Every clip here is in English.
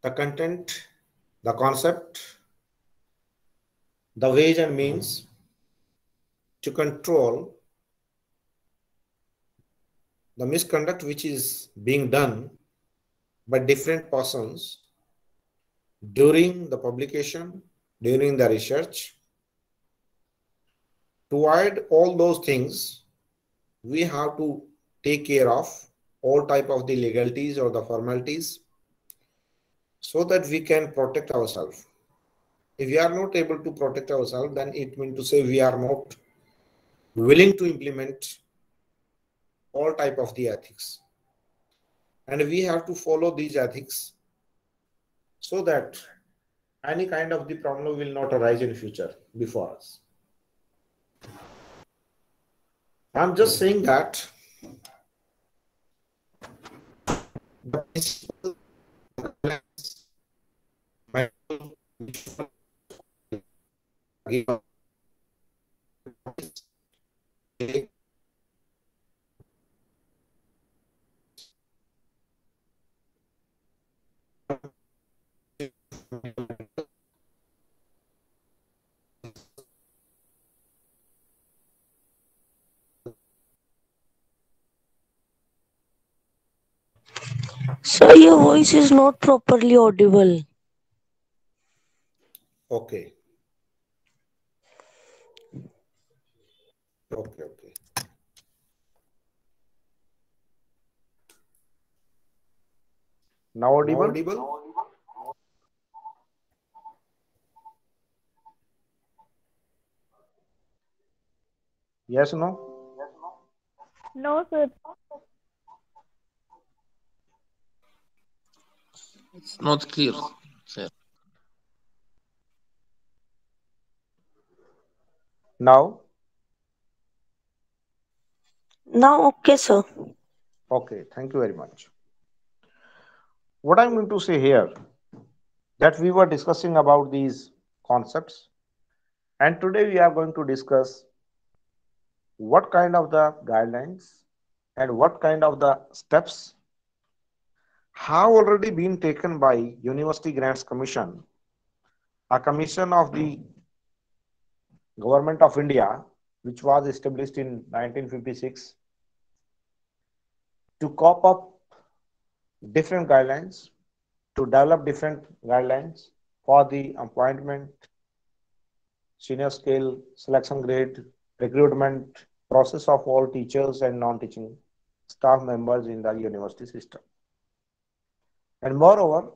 the content, the concept, the ways and means to control the misconduct which is being done by different persons during the publication, during the research. To avoid all those things, we have to take care of all type of the legalities or the formalities so that we can protect ourselves. If we are not able to protect ourselves, then it means to say we are not willing to implement all type of the ethics. And we have to follow these ethics so that any kind of the problem will not arise in future before us. I'm just saying that the principle Sir, your voice is not properly audible. okay, okay. Now Now audible? audible? Yes, no? No, sir. It's not clear, sir. Now? Now, okay, sir. Okay, thank you very much. What I'm going to say here that we were discussing about these concepts, and today we are going to discuss what kind of the guidelines and what kind of the steps have already been taken by University Grants Commission, a commission of the Government of India, which was established in 1956 to cop up different guidelines, to develop different guidelines for the appointment, senior scale, selection grade, recruitment process of all teachers and non-teaching staff members in the university system. And moreover,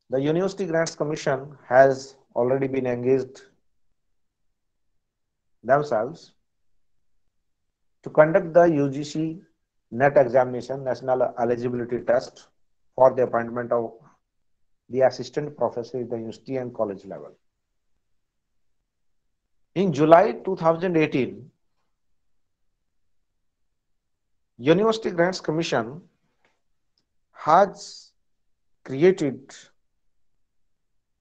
the University Grants Commission has already been engaged themselves to conduct the UGC NET examination, National Eligibility Test, for the appointment of the assistant professor at the university and college level. In July 2018, University Grants Commission has created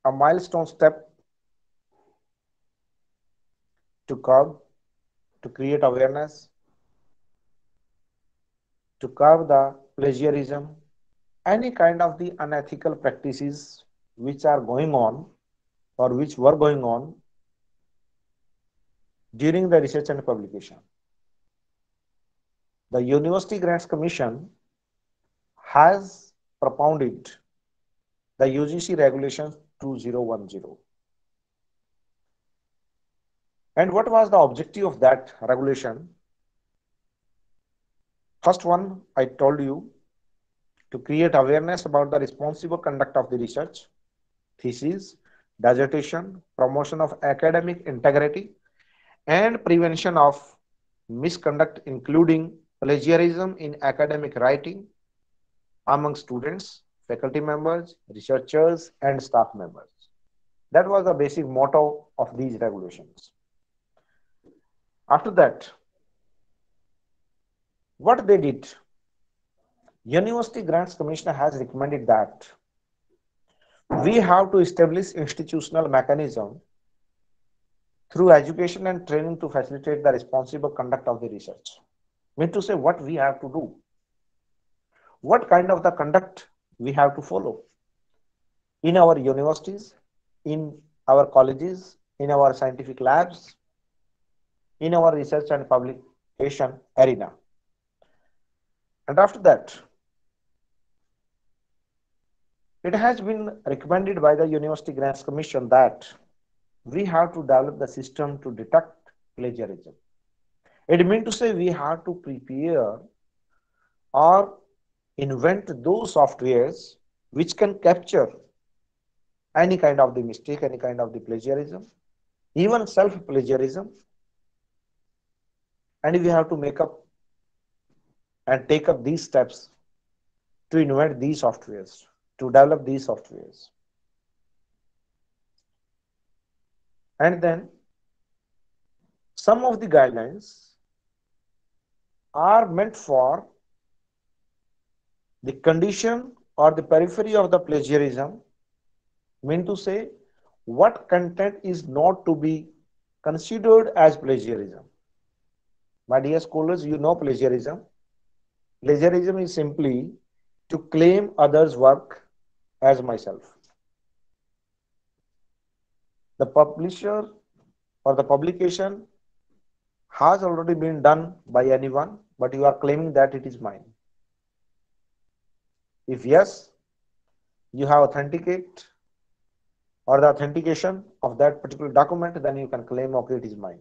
a milestone step to curb, to create awareness, to curb the plagiarism, any kind of the unethical practices which are going on or which were going on during the research and publication. The University Grants Commission has propounded the UGC Regulations 2010. And what was the objective of that regulation? First one, I told you, to create awareness about the responsible conduct of the research, thesis, dissertation, promotion of academic integrity, and prevention of misconduct, including plagiarism in academic writing among students, faculty members, researchers, and staff members. That was the basic motto of these regulations. After that, what they did, University Grants Commission has recommended that we have to establish institutional mechanism through education and training to facilitate the responsible conduct of the research. Mean to say what we have to do, what kind of the conduct we have to follow. in our universities, in our colleges, in our scientific labs, in our research and publication arena. And after that, it has been recommended by the University Grants Commission that we have to develop the system to detect plagiarism. It means to say we have to prepare or invent those softwares which can capture any kind of the mistake, any kind of the plagiarism, even self plagiarism, and we have to make up and take up these steps to invent these softwares, to develop these softwares. And then some of the guidelines are meant for the condition or the periphery of the plagiarism, mean to say what content is not to be considered as plagiarism. My dear scholars, you know plagiarism. Plagiarism is simply to claim others' work as myself. The publisher or the publication has already been done by anyone, but you are claiming that it is mine. If yes, you have authenticate or the authentication of that particular document, then you can claim, okay, it is mine.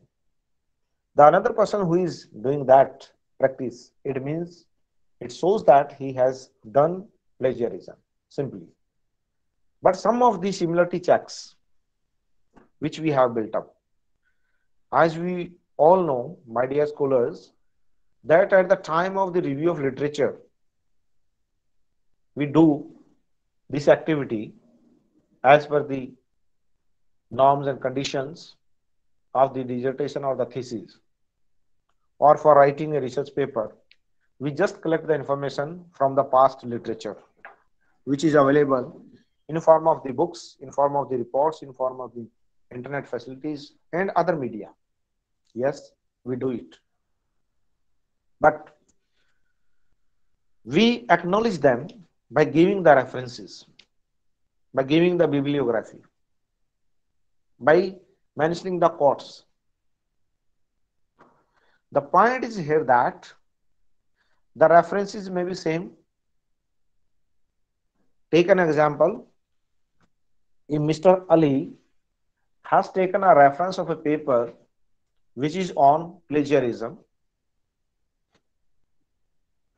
The another person who is doing that practice, it means it shows that he has done plagiarism simply. But some of the similarity checks which we have built up, as we all know, my dear scholars, that at the time of the review of literature, we do this activity as per the norms and conditions of the dissertation or the thesis, or for writing a research paper. We just collect the information from the past literature, which is available in form of the books, in form of the reports, in form of the internet facilities and other media. Yes, we do it. But we acknowledge them by giving the references, by giving the bibliography, by mentioning the quotes. The point is here that the references may be same. Take an example. If Mr. Ali has taken a reference of a paper which is on plagiarism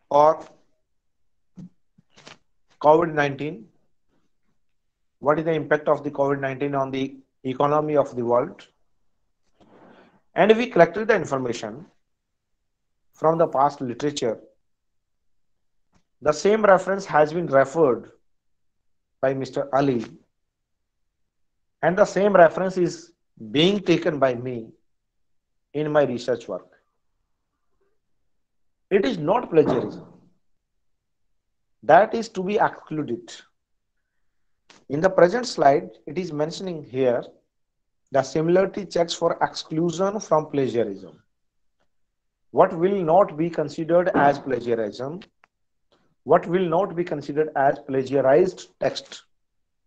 or COVID-19, what is the impact of the COVID-19 on the economy of the world? And we collected the information from the past literature. The same reference has been referred by Mr. Ali, and the same reference is being taken by me in my research work. It is not plagiarism. That is to be excluded. In the present slide, it is mentioning here the similarity checks for exclusion from plagiarism. What will not be considered as plagiarism? What will not be considered as plagiarized text?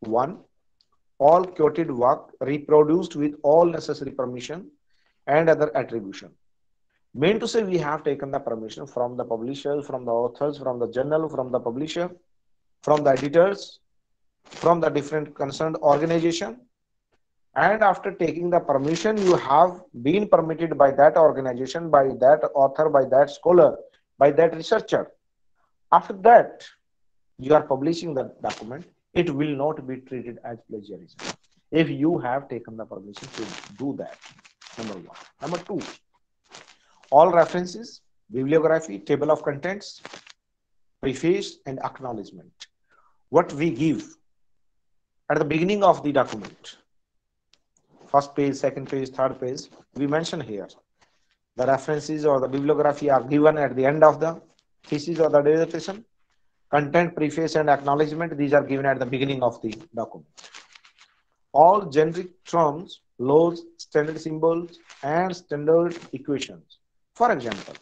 1. All quoted work reproduced with all necessary permission and other attribution. Mean to say we have taken the permission from the publishers, from the authors, from the journal, from the publisher, from the editors, from the different concerned organization. And after taking the permission, you have been permitted by that organization, by that author, by that scholar, by that researcher. After that, you are publishing the document. It will not be treated as plagiarism if you have taken the permission to do that. Number 1. Number 2, all references, bibliography, table of contents, preface and acknowledgement. What we give at the beginning of the document, first page, second page, third page, we mention here. The references or the bibliography are given at the end of the thesis or the dissertation. Content, preface and acknowledgement, these are given at the beginning of the document. All generic terms, laws, standard symbols and standard equations. For example,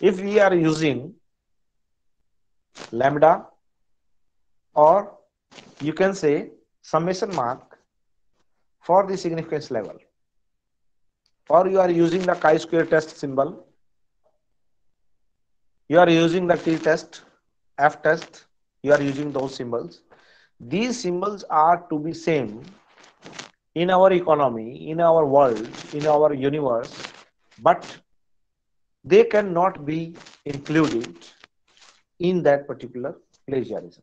if we are using lambda or you can say summation mark for the significance level, or you are using the chi-square test symbol, you are using the t-test, f-test, you are using those symbols. These symbols are to be same in our economy, in our world, in our universe, but they cannot be included in that particular plagiarism.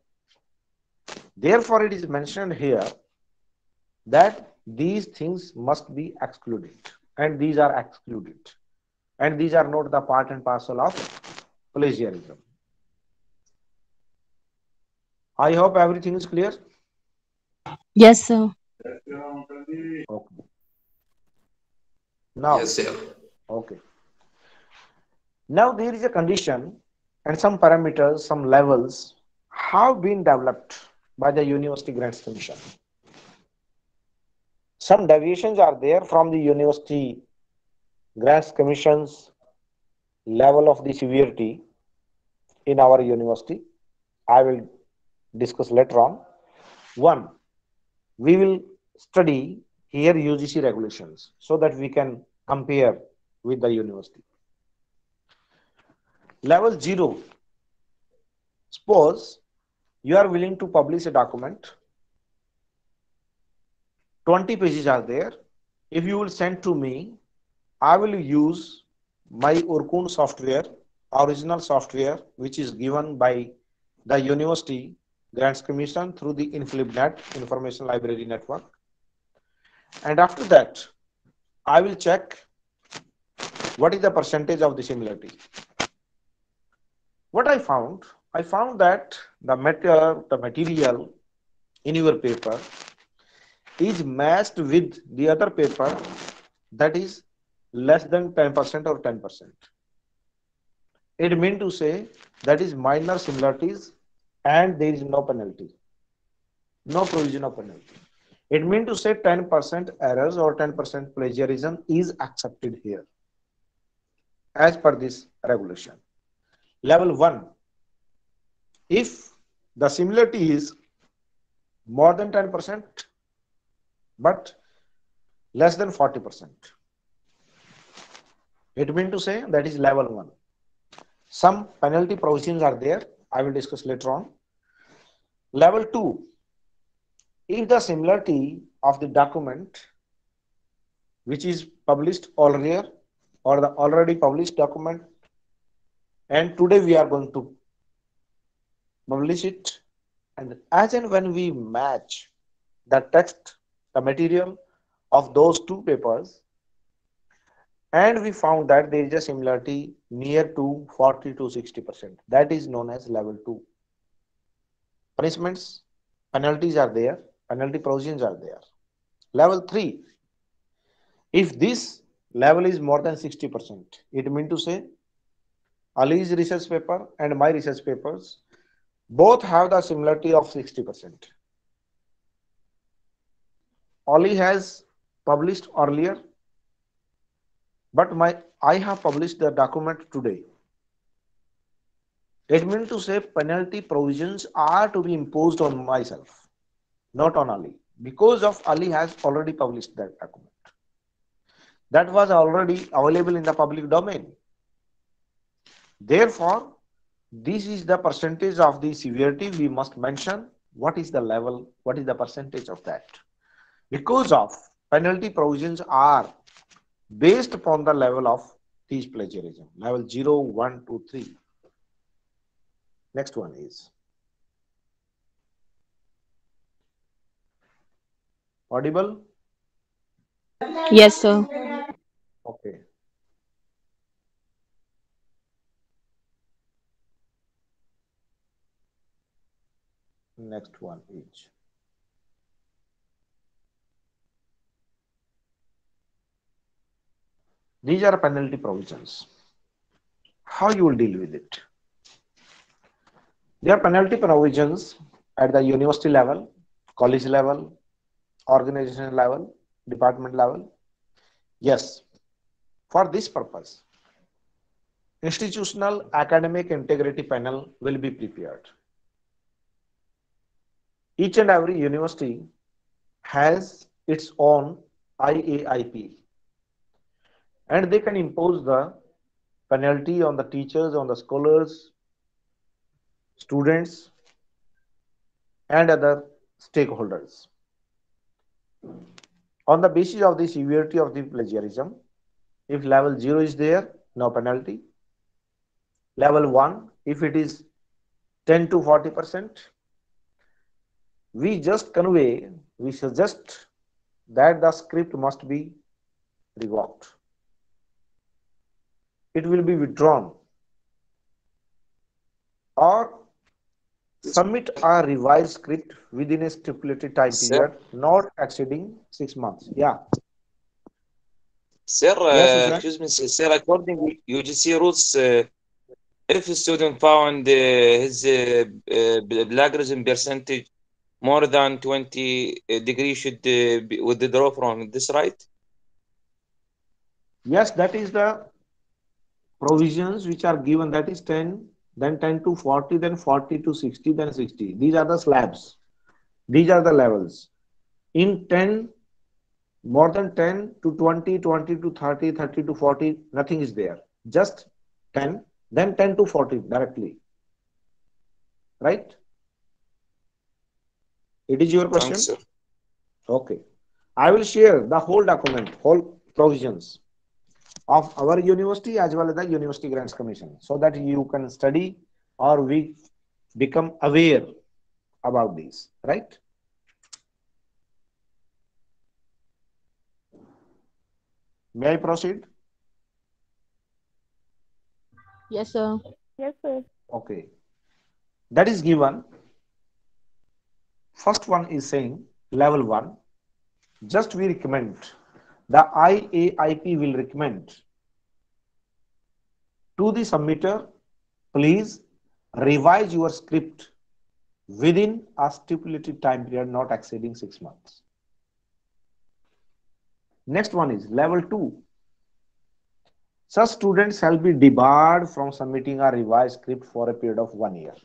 Therefore, it is mentioned here that these things must be excluded, and these are excluded, and these are not the part and parcel of plagiarism. I hope everything is clear. Yes, sir. Okay. Now, Yes, sir. okay. Now there is a condition and some parameters, some levels have been developed by the University Grants Commission. Some deviations are there from the University Grants Commission's level of the severity in our university. I will discuss later on. One, we will study here UGC regulations so that we can compare with the university. Level 0, suppose you are willing to publish a document, 20 pages are there. If you will send to me, I will use my Urkun software, original software, which is given by the University Grants Commission through the InflibNet, Information Library Network. And after that, I will check what is the percentage of the similarity. What I found that the material in your paper is matched with the other paper that is less than 10% or 10%. It means to say that is minor similarities and there is no penalty, no provision of penalty. It means to say 10% errors or 10% plagiarism is accepted here as per this regulation. Level 1, if the similarity is more than 10% but less than 40%, it means to say that is level 1. Some penalty provisions are there, I will discuss later on. Level 2, if the similarity of the document which is published earlier or the already published document, and today we are going to publish it, and as and when we match the text, the material of those two papers, and we found that there is a similarity near to 40 to 60%, that is known as level 2. Punishments, penalties are there, penalty provisions are there. Level 3, if this level is more than 60%, it means to say Ali's research paper and my research papers both have the similarity of 60%. Ali has published earlier, but I have published the document today. It means to say penalty provisions are to be imposed on myself, not on Ali, because of Ali has already published that document. That was already available in the public domain. Therefore, this is the percentage of the severity we must mention. What is the level? What is the percentage of that? Because of penalty provisions are based upon the level of these plagiarism, level 0, 1, 2, 3. Next one is audible. Yes, sir. Okay. Next one is these are penalty provisions. How you will deal with it? There are penalty provisions at the university level, college level, organization level, department level. Yes, for this purpose, institutional academic integrity panel will be prepared. Each and every university has its own IAIP, and they can impose the penalty on the teachers, on the scholars, students, and other stakeholders. On the basis of the severity of the plagiarism, if level 0 is there, no penalty. Level 1, if it is 10 to 40%, we just convey, we suggest that the script must be revoked. It will be withdrawn or submit a revised script within a stipulated time Sir, period, not exceeding 6 months. Yeah. sir, Yes, Hussein. excuse me, sir, according to UGC rules, if a student found his plagiarism percentage more than 20 degree should withdraw from this, right? Yes, that is the provisions which are given. That is 10, then 10 to 40, then 40 to 60, then 60. These are the slabs. These are the levels. In 10, more than 10 to 20, 20 to 30, 30 to 40, nothing is there. Just 10, then 10 to 40 directly. Right? It is your Thanks, question? sir. Okay. I will share the whole document, whole provisions of our university as well as the University Grants Commission so that you can study or we become aware about these, right? May I proceed? Yes, sir. Yes, sir. Okay. That is given. First one is saying level 1. Just we recommend, the IAIP will recommend to the submitter, please revise your script within a stipulated time period not exceeding 6 months. Next one is level 2. Such students shall be debarred from submitting a revised script for a period of 1 year.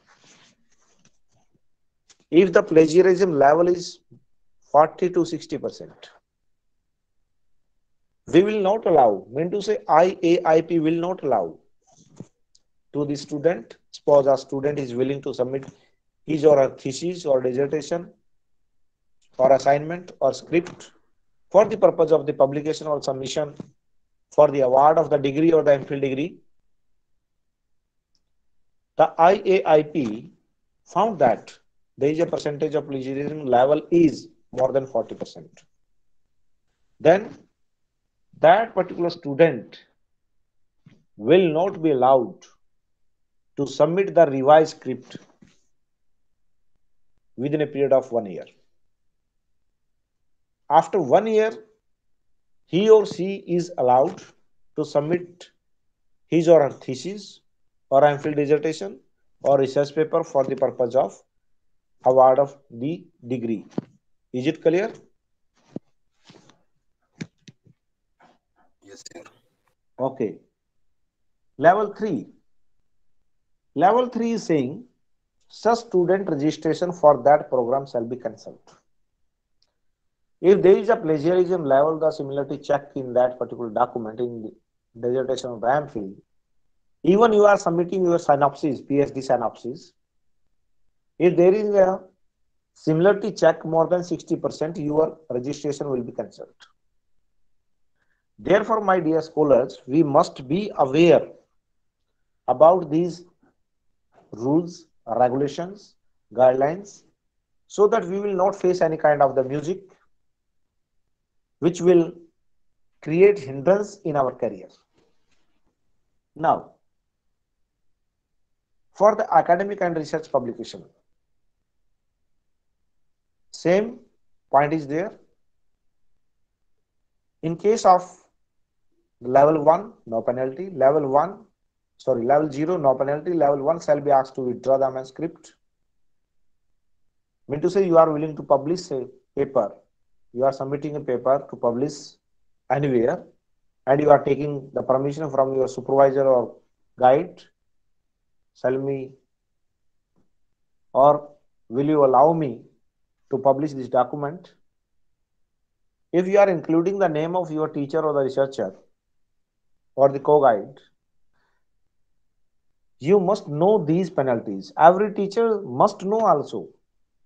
If the plagiarism level is 40 to 60%, we will not allow, mean to say IAIP will not allow to the student, suppose a student is willing to submit his or her thesis or dissertation or assignment or script for the purpose of the publication or submission for the award of the degree or the MPhil degree. The IAIP found that there is a percentage of plagiarism level is more than 40%. Then that particular student will not be allowed to submit the revised script within a period of 1 year. After 1 year, he or she is allowed to submit his or her thesis or MPhil dissertation or research paper for the purpose of award of the degree. Is it clear? Yes, sir. Okay. Level 3. Level 3 is saying such student registration for that program shall be cancelled. If there is a plagiarism level, the similarity check in that particular document in the dissertation of the MPhil, even you are submitting your synopsis, PhD synopsis, if there is a similarity check more than 60%, your registration will be cancelled. Therefore, my dear scholars, we must be aware about these rules, regulations, guidelines, so that we will not face any kind of the music which will create hindrance in our career. Now, for the academic and research publication, same point is there. In case of level 1, no penalty. Level 0, no penalty. Level 1 shall be asked to withdraw the manuscript. Mean to say you are willing to publish a paper. You are submitting a paper to publish anywhere and you are taking the permission from your supervisor or guide. Tell me, or will you allow me to publish this document. If you are including the name of your teacher or the researcher or the co-guide, you must know these penalties. Every teacher must know also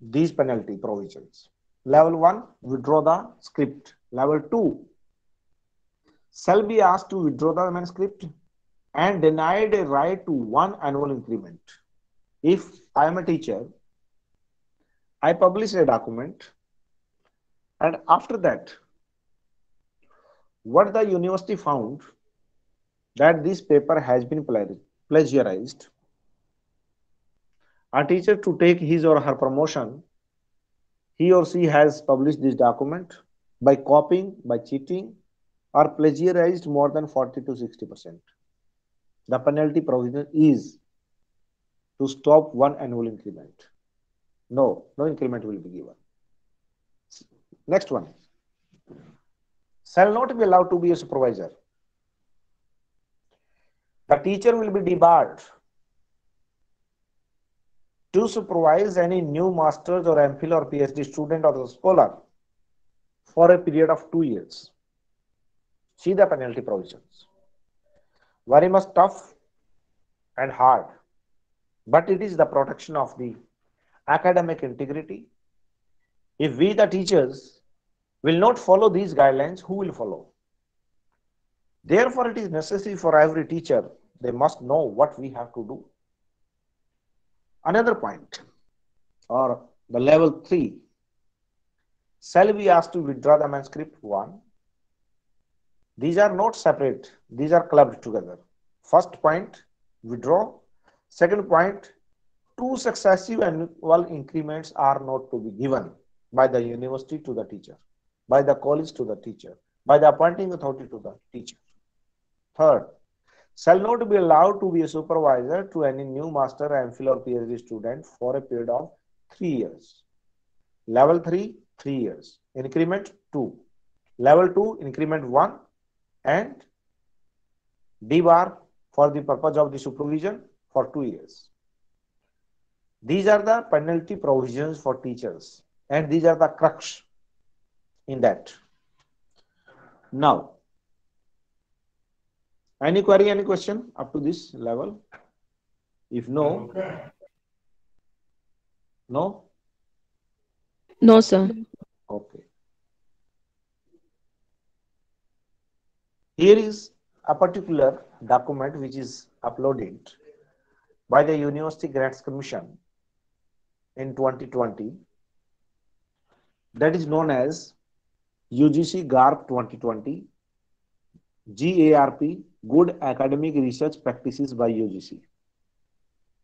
these penalty provisions. Level 1, withdraw the script. Level 2, shall be asked to withdraw the manuscript and denied a right to one annual increment. If I am a teacher, I publish a document, and after that, what the university found that this paper has been plagiarized, a teacher to take his or her promotion, he or she has published this document by copying, by cheating, or plagiarized more than 40 to 60%. The penalty provision is to stop one annual increment. No increment will be given. Next one. Shall not be allowed to be a supervisor. The teacher will be debarred to supervise any new master's or MPhil or PhD student or the scholar for a period of 2 years. See the penalty provisions. Very much tough and hard, but it is the protection of the academic integrity. If we, the teachers, will not follow these guidelines, who will follow? Therefore, it is necessary for every teacher, they must know what we have to do. Another point, or the level 3, shall be asked to withdraw the manuscript 1. These are not separate, these are clubbed together. First point, withdraw. Second point, 2 successive annual increments are not to be given by the university to the teacher, by the college to the teacher, by the appointing authority to the teacher. Third, shall not be allowed to be a supervisor to any new master, MPhil or PhD student for a period of 3 years. Level 3, 3 years. Increment 2. Level 2, increment 1 and debar for the purpose of the supervision for 2 years. These are the penalty provisions for teachers, and these are the crux in that. Now, any query, any question up to this level? If no, no? No, sir. Okay. Here is a particular document which is uploaded by the University Grants Commission in 2020, that is known as UGC GARP 2020, GARP, Good Academic Research Practices by UGC.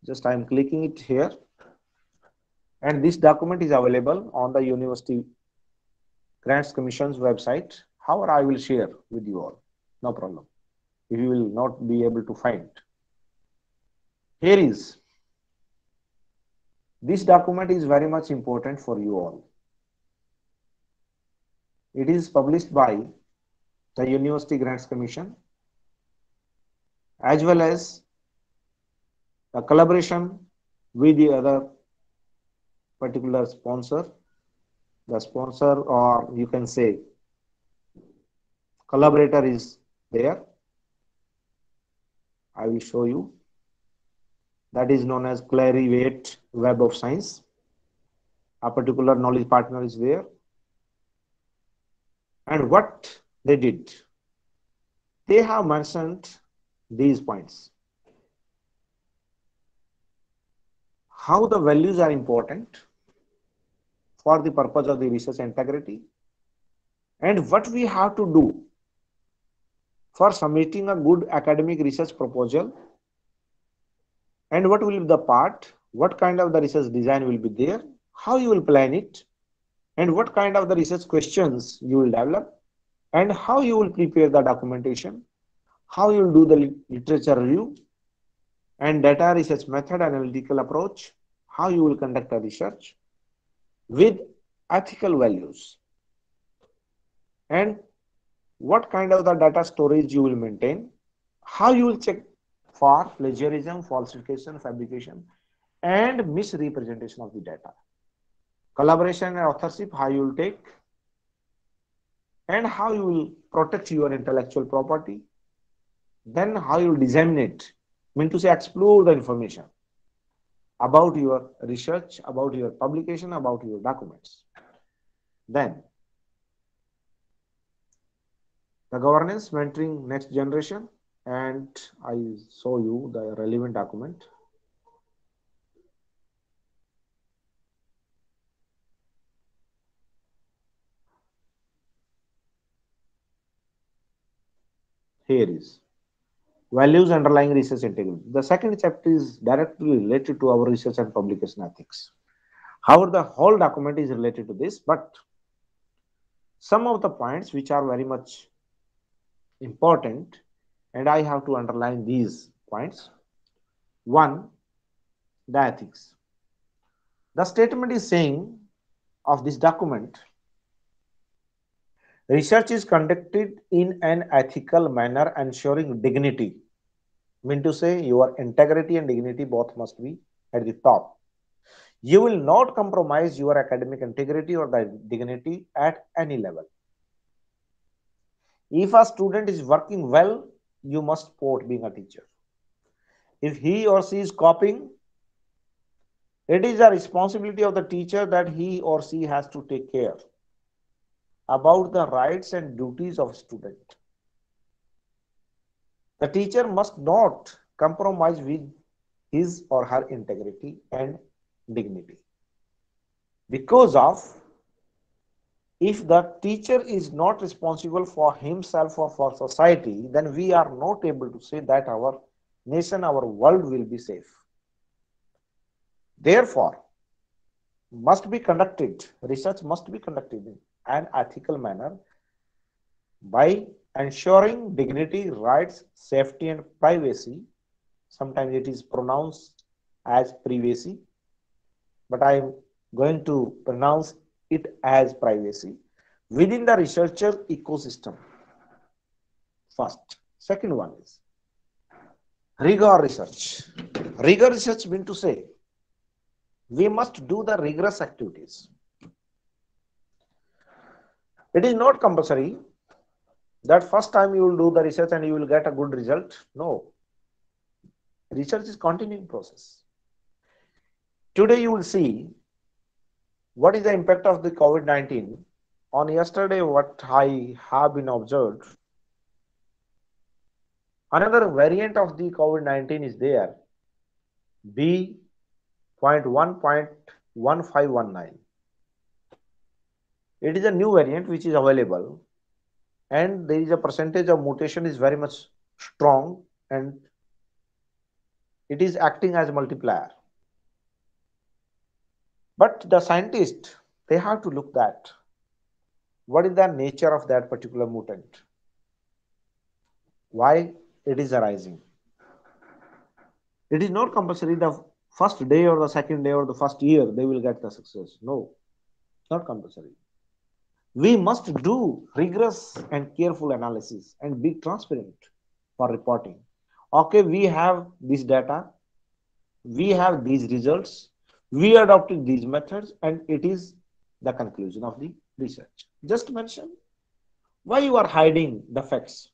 Just I am clicking it here, and this document is available on the University Grants Commission's website. However, I will share with you all, no problem, if you will not be able to find. Here is, this document is very much important for you all. It is published by the University Grants Commission as well as a collaboration with the other particular sponsor. The sponsor, or you can say collaborator, is there. I will show you. That is known as Clarivate Web of Science. A particular knowledge partner is there. And what they did, they have mentioned these points. How the values are important for the purpose of the research integrity, and what we have to do for submitting a good academic research proposal, and what will be the part, what kind of the research design will be there, how you will plan it, and what kind of the research questions you will develop, and how you will prepare the documentation, how you will do the literature review, and data research method, analytical approach, how you will conduct a research with ethical values, and what kind of the data storage you will maintain, how you will check for plagiarism, falsification, fabrication, and misrepresentation of the data. collaboration and authorship, how you will take, and how you will protect your intellectual property, then how you will disseminate, mean to say explore the information about your research, about your publication, about your documents. Then the governance, mentoring next generation, and I show you the relevant document. Here is values underlying research integrity. The second chapter is directly related to our research and publication ethics. However, the whole document is related to this, but some of the points which are very much important, and I have to underline these points. One, the ethics. The statement is saying of this document, research is conducted in an ethical manner, ensuring dignity. Mean to say your integrity and dignity both must be at the top. You will not compromise your academic integrity or the dignity at any level. If a student is working well, you must support being a teacher. If he or she is copying, it is a responsibility of the teacher that he or she has to take care about the rights and duties of student. The teacher must not compromise with his or her integrity and dignity. Because of, if the teacher is not responsible for himself or for society, then we are not able to say that our nation, our world will be safe. Therefore, research must be conducted in an ethical manner by ensuring dignity, rights, safety, and privacy. Sometimes it is pronounced as privacy, but I am going to pronounce it as privacy within the researcher ecosystem. First. Second one is rigor research. Rigor research means to say we must do the rigorous activities. It is not compulsory that first time you will do the research and you will get a good result. No. Research is continuing process. Today you will see what is the impact of the COVID-19. On yesterday, what I have been observed, another variant of the COVID-19 is there, B.1.1519. It is a new variant which is available, and there is a percentage of mutation is very much strong, and it is acting as a multiplier. But the scientists, they have to look at what is the nature of that particular mutant, why it is arising. It is not compulsory the first day or the second day or the first year they will get the success. No, not compulsory. We must do rigorous and careful analysis and be transparent for reporting. Okay, we have this data, we have these results, we adopted these methods, and it is the conclusion of the research. Just mention why you are hiding the facts.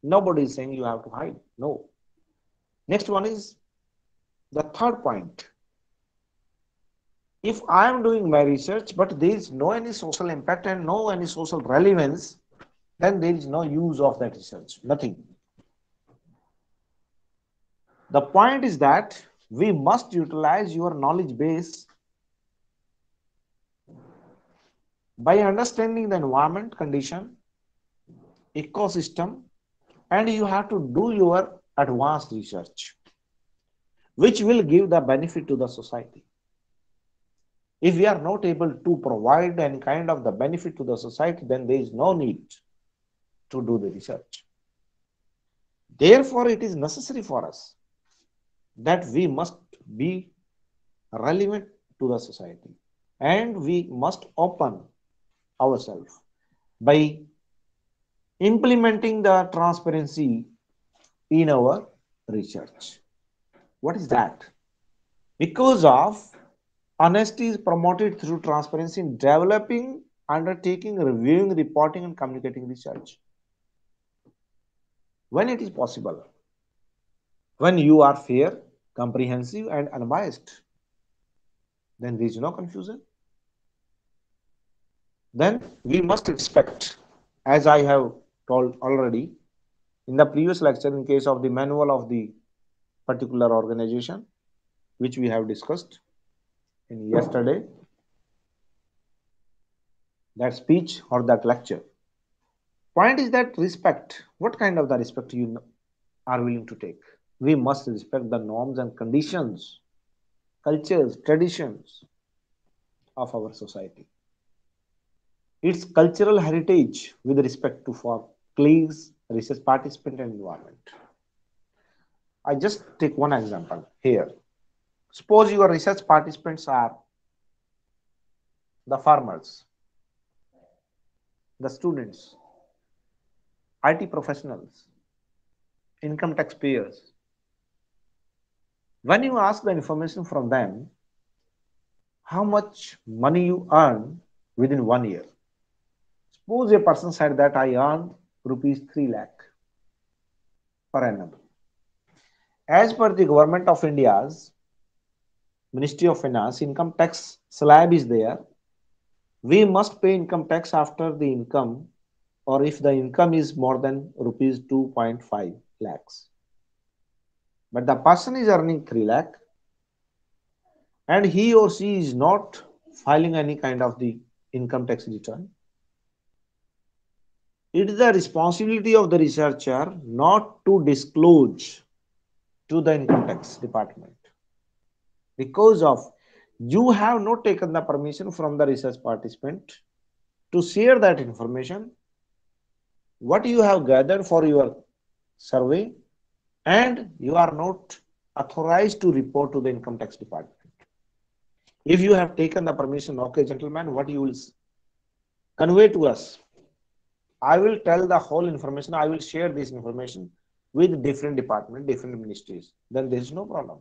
Nobody is saying you have to hide. No. Next one is the third point. If I am doing my research, but there is no any social impact and no any social relevance, then there is no use of that research. Nothing. The point is that we must utilize your knowledge base by understanding the environment condition, ecosystem, and you have to do your advanced research, which will give the benefit to the society. If we are not able to provide any kind of the benefit to the society, then there is no need to do the research. Therefore, it is necessary for us that we must be relevant to the society, and we must open ourselves by implementing the transparency in our research. What is that? Because of Honesty is promoted through transparency in developing, undertaking, reviewing, reporting, and communicating research. When it is possible, when you are fair, comprehensive, and unbiased, then there is no confusion. Then we must respect, as I have told already in the previous lecture, in case of the manual of the particular organization, which we have discussed in yesterday, that speech or that lecture. Point is that respect, what kind of the respect you are willing to take? We must respect the norms and conditions, cultures, traditions of our society. Its cultural heritage with respect to for colleagues, research participant and environment. I just take one example here. Suppose your research participants are the farmers, the students, IT professionals, income taxpayers. When you ask the information from them, how much money you earn within 1 year. Suppose a person said that I earn rupees 3 lakh per annum. As per the government of India's Ministry of Finance, income tax slab is there. We must pay income tax after the income, or if the income is more than rupees 2.5 lakhs. But the person is earning 3 lakh and he or she is not filing any kind of the income tax return. It is the responsibility of the researcher not to disclose to the income tax department, because of you have not taken the permission from the research participant to share that information, what you have gathered for your survey, and you are not authorized to report to the income tax department. If you have taken the permission, okay, gentlemen, what you will convey to us, I will tell the whole information, I will share this information with different departments, different ministries, then there is no problem.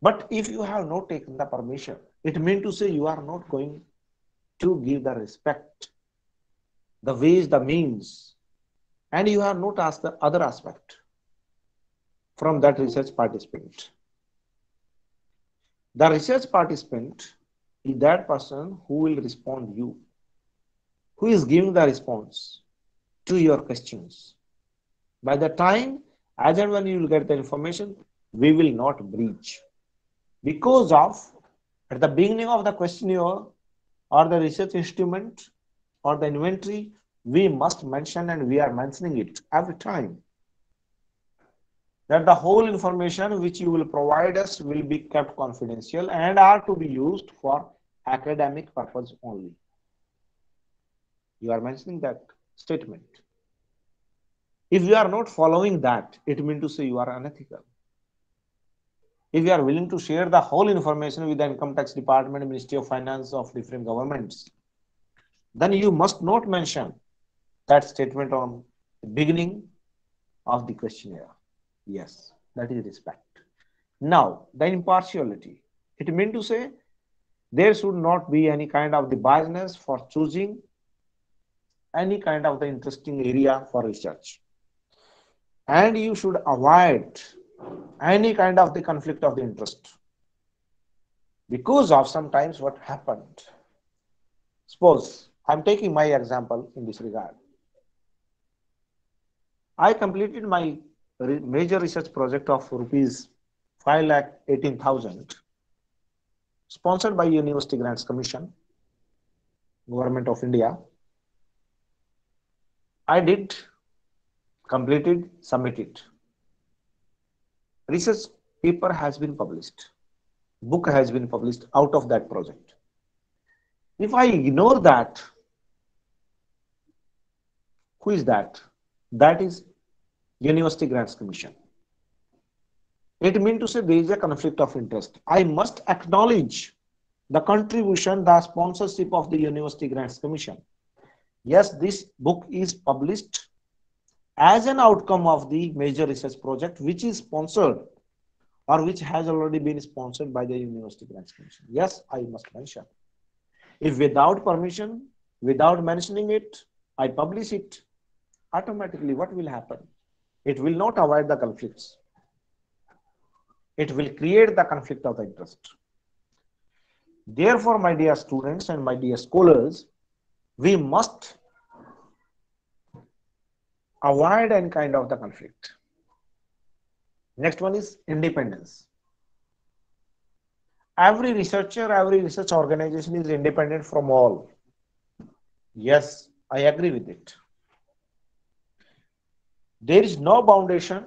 But if you have not taken the permission, it means to say you are not going to give the respect, the ways, the means, and you have not asked the other aspect from that research participant. The research participant is that person who will respond you, who is giving the response to your questions. By the time, as and when you will get the information, we will not breach. Because of, at the beginning of the questionnaire or the research instrument or the inventory, we must mention, and we are mentioning it every time, that the whole information which you will provide us will be kept confidential and are to be used for academic purpose only. You are mentioning that statement. If you are not following that, it means to say you are unethical. If you are willing to share the whole information with the income tax department, Ministry of Finance of different governments, then you must not mention that statement on the beginning of the questionnaire. Yes, that is respect. Now, the impartiality. It means to say there should not be any kind of the biasness for choosing any kind of the interesting area for research. And you should avoid any kind of the conflict of the interest. Because of sometimes what happened. Suppose I'm taking my example in this regard. I completed my major research project of rupees 5,18,000, sponsored by University Grants Commission, Government of India. I did, completed, submitted. Research paper has been published. Book has been published out of that project. If I ignore that, who is that? That is University Grants Commission. It means to say there is a conflict of interest. I must acknowledge the contribution, the sponsorship of the University Grants Commission. Yes, this book is published as an outcome of the major research project which is sponsored or which has already been sponsored by the University Grants Commission? Yes, I must mention. If without permission, without mentioning it, I publish it, automatically what will happen? It will not avoid the conflicts. It will create the conflict of the interest. Therefore, my dear students and my dear scholars, we must avoid any kind of the conflict. Next one is independence. Every researcher, every research organization is independent from all. Yes, I agree with it. There is no foundation,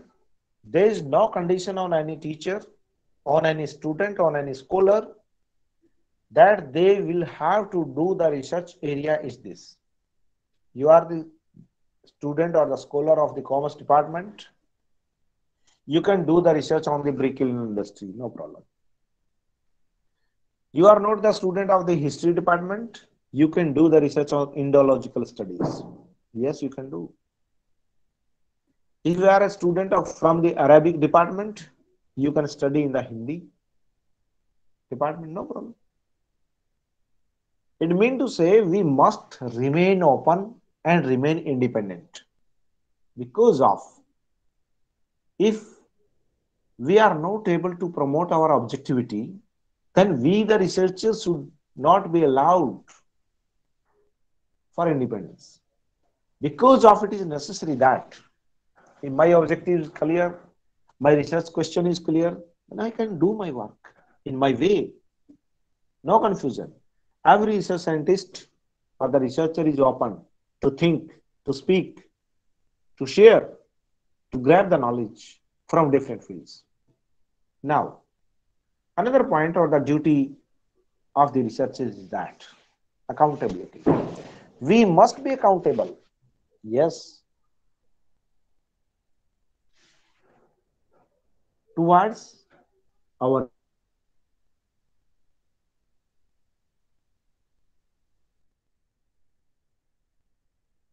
there is no condition on any teacher, on any student, on any scholar that they will have to do the research area is this. You are the student or the scholar of the commerce department. You can do the research on the brick kiln industry, no problem. You are not the student of the history department. You can do the research on Indological studies. Yes, you can do. If you are a student of from the Arabic department, you can study in the Hindi department, no problem. It means to say we must remain open and remain independent. Because of, if we are not able to promote our objectivity, then we the researchers should not be allowed for independence. Because of it is necessary that if my objective is clear, my research question is clear, then I can do my work in my way. No confusion. Every research scientist or the researcher is open to think, to speak, to share, to grab the knowledge from different fields. Now, another point or the duty of the researchers is that accountability. We must be accountable. Yes. Towards our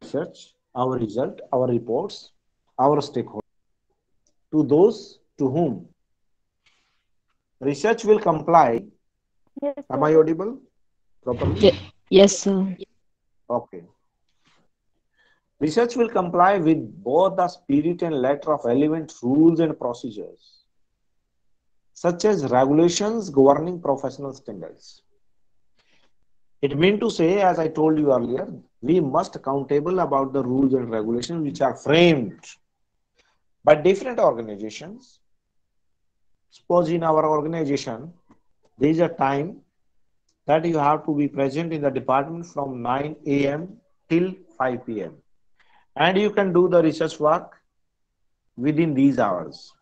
research, our result, our reports, our stakeholders, to those to whom research will comply. Yes, Am I sir. audible properly? Yes, sir. Okay. Research will comply with both the spirit and letter of relevant rules and procedures, such as regulations governing professional standards. It means to say, as I told you earlier, we must accountable about the rules and regulations which are framed by different organizations. Suppose in our organization, there is a time that you have to be present in the department from 9 a.m. till 5 p.m. And you can do the research work within these hours.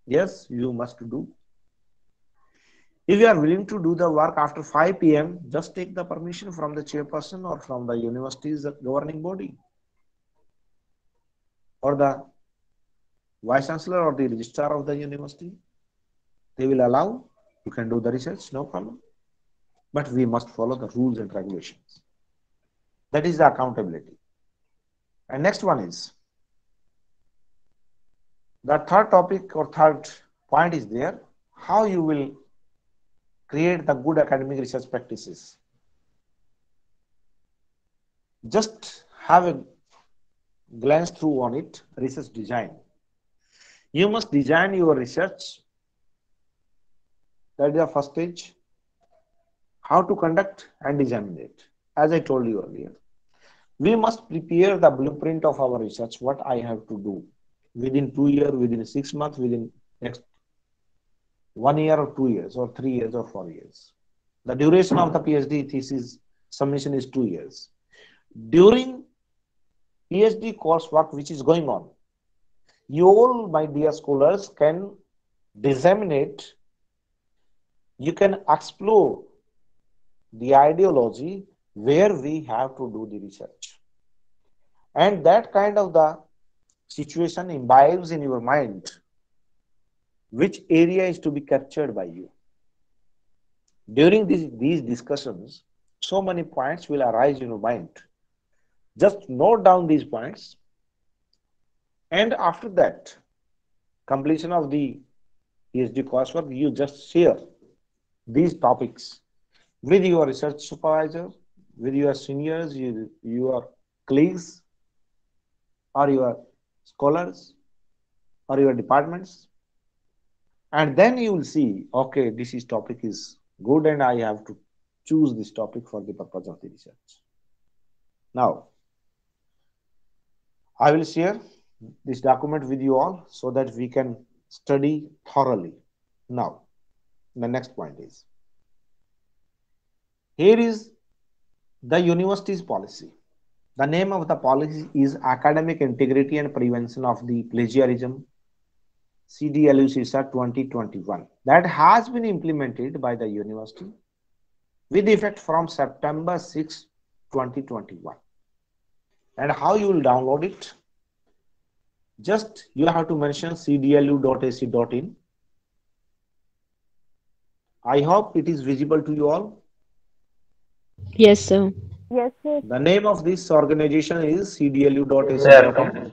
Yes, you must do. If you are willing to do the work after 5 p.m., just take the permission from the chairperson or from the university's governing body or the vice chancellor or the registrar of the university. They will allow, you can do the research, no problem. But we must follow the rules and regulations. That is the accountability. And next one is the third topic or third point is there, how you will create the good academic research practices. Just have a glance through on it, research design. You must design your research. That is the first stage. How to conduct and disseminate. As I told you earlier, we must prepare the blueprint of our research, what I have to do within 2 years, within 6 months, within next 1 year or 2 years or 3 years or 4 years. The duration of the PhD thesis submission is 2 years. During PhD coursework which is going on, you all, my dear scholars, can disseminate, you can explore the ideology where we have to do the research. And that kind of the situation imbibes in your mind which area is to be captured by you. During these discussions, so many points will arise in your mind. Just note down these points. And after that, completion of the PhD coursework, you just share these topics with your research supervisor, with your seniors, your colleagues, or your scholars, or your departments, and then you will see, okay, this is topic is good, and I have to choose this topic for the purpose of the research. Now, I will share this document with you all so that we can study thoroughly. Now, the next point is, here is the university's policy. The name of the policy is Academic Integrity and Prevention of the Plagiarism, CDLU-CIRSA 2021, that has been implemented by the university with effect from September 6, 2021. And how you will download it? Just you have to mention cdlu.ac.in. I hope it is visible to you all. Yes, sir. Yes, sir. The name of this organization is cdlu.ac.in. Sir.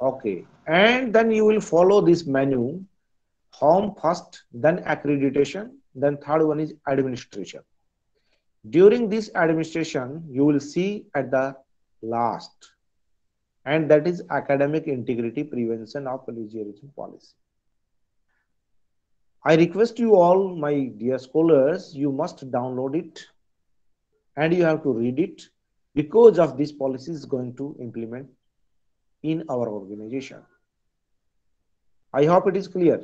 Okay, and then you will follow this menu: home first, then accreditation, then third one is administration. During this administration, you will see at the last, and that is Academic Integrity Prevention of Plagiarism Policy. I request you all, my dear scholars, you must download it and you have to read it, because of this policy is going to implement in our organization. I hope it is clear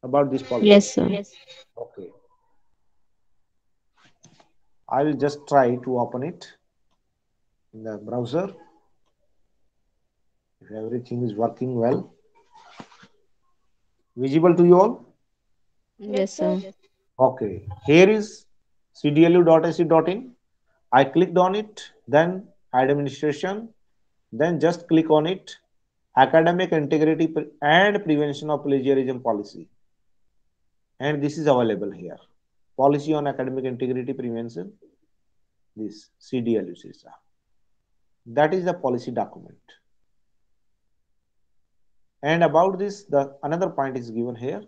about this policy. Yes, sir. Okay. I will just try to open it in the browser. If everything is working well. Visible to you all? Yes, sir. Okay. Here is cdlu.ac.in. I clicked on it, then administration, then just click on it, Academic Integrity and Prevention of Plagiarism Policy. And this is available here. Policy on Academic Integrity Prevention, this CDLU-CIRSA. That is the policy document. And about this, the another point is given here.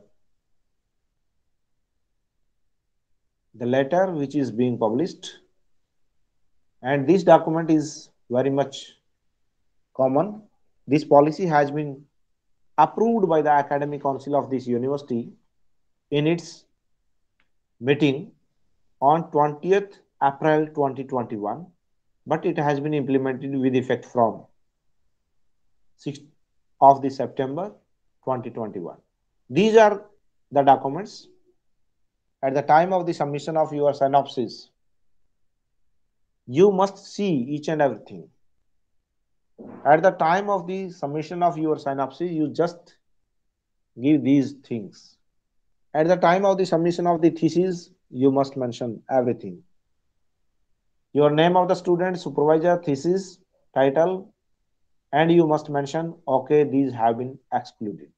The letter which is being published, and this document is very much common. This policy has been approved by the Academic Council of this university in its meeting on 20th April 2021, but it has been implemented with effect from 6th of the September 2021. These are the documents. At the time of the submission of your synopsis, you must see each and everything. At the time of the submission of your synopsis, you just give these things. At the time of the submission of the thesis, you must mention everything. Your name of the student, supervisor, thesis, title, and you must mention, okay, these have been excluded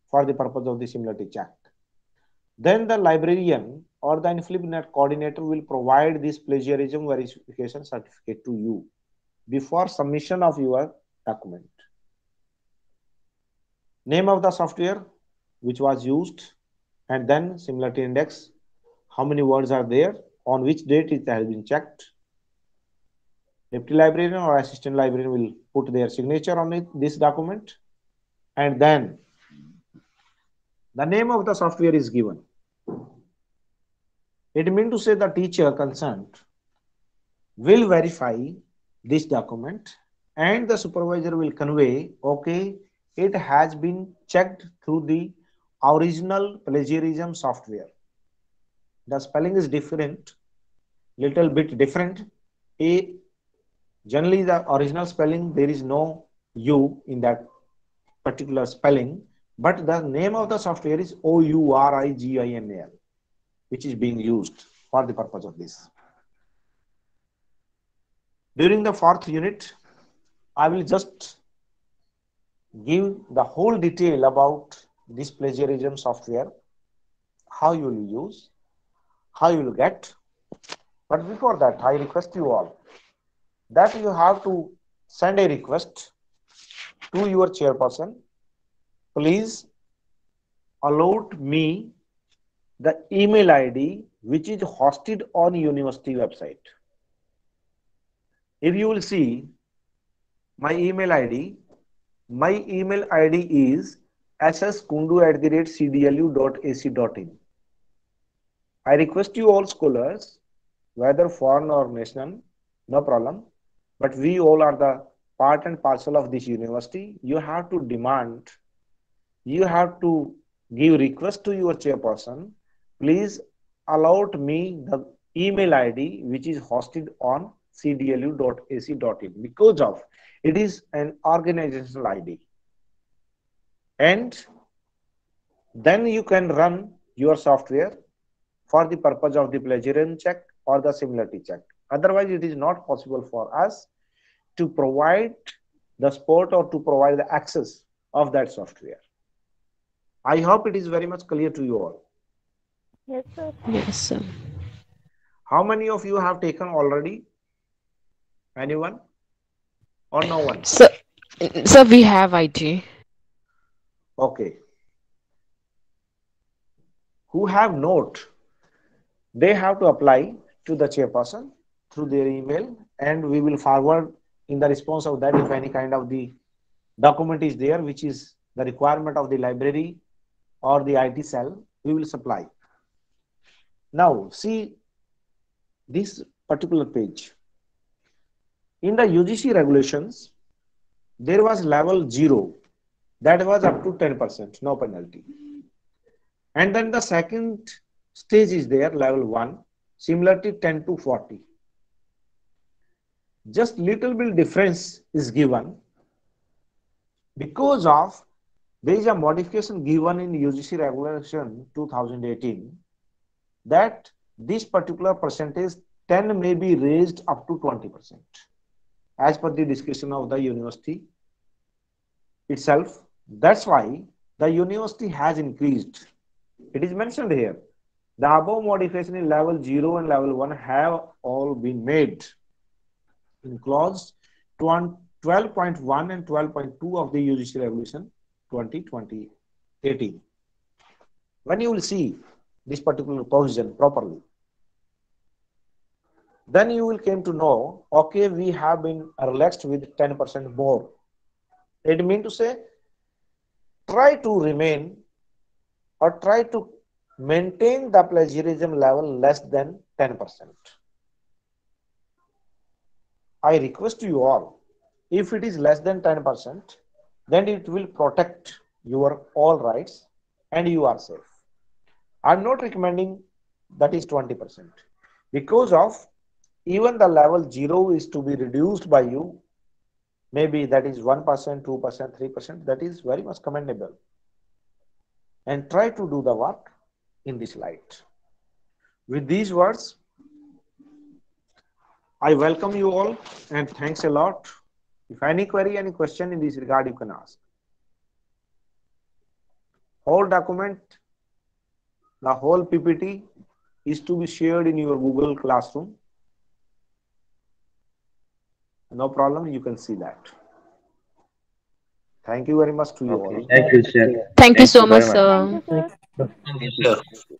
for the purpose of the similarity check. Then the librarian or the INFLIPNet coordinator will provide this plagiarism verification certificate to you before submission of your document. Name of the software which was used, and then similarity index, how many words are there, on which date it has been checked. Deputy librarian or assistant librarian will put their signature on this document, and then the name of the software is given. It means to say the teacher concerned will verify this document, and the supervisor will convey, okay, it has been checked through the original plagiarism software. The spelling is different, little bit different. Generally the original spelling, there is no U in that particular spelling, but the name of the software is OURIGINAL, which is being used for the purpose of this. During the 4th unit, I will just give the whole detail about this plagiarism software, how you will use, how you will get. But before that, I request you all that you have to send a request to your chairperson. Please allot me the email ID which is hosted on university website. If you will see my email ID, my email ID is sskundu@cdlu.ac.in. I request you all scholars, whether foreign or national, no problem. But we all are the part and parcel of this university. You have to demand, you have to give request to your chairperson. Please allot me the email ID which is hosted on cdlu.ac.in because of it is an organizational ID. And then you can run your software for the purpose of the plagiarism check or the similarity check. Otherwise, it is not possible for us to provide the support or to provide the access of that software. I hope it is very much clear to you all. Yes, sir. Yes, sir. How many of you have taken already? Anyone or no one? So we have IT. Okay. Who have not, they have to apply to the chairperson through their email, and we will forward in the response of that if any kind of the document is there which is the requirement of the library or the IT cell, we will supply. Now see this particular page. In the UGC regulations, there was level 0 that was up to 10%, no penalty. And then the second stage is there, level 1, similarly 10 to 40. Just little bit difference is given because of there is a modification given in UGC regulation 2018 that this particular percentage 10 may be raised up to 20% as per the discussion of the university itself. That's why the university has increased. It is mentioned here. The above modification in level 0 and level 1 have all been made in clause 12.1 and 12.2 of the UGC regulation 2018. When you will see this particular provision properly, then you will came to know, okay, we have been relaxed with 10% more. It means to say, try to remain or try to maintain the plagiarism level less than 10%. I request you all, if it is less than 10%, then it will protect your all rights and you are safe. I'm not recommending that is 20% because of even the level 0 is to be reduced by you. Maybe that is 1%, 2%, 3%. That is very much commendable. And try to do the work in this light. With these words, I welcome you all and thanks a lot. If any query, any question in this regard, you can ask. Whole document, the whole PPT is to be shared in your Google Classroom. No problem, you can see that. Thank you very much to you all. Okay, thank you, sir. Thank you Thank so you much, very much. sir. Thank you, sir. Yes, sir.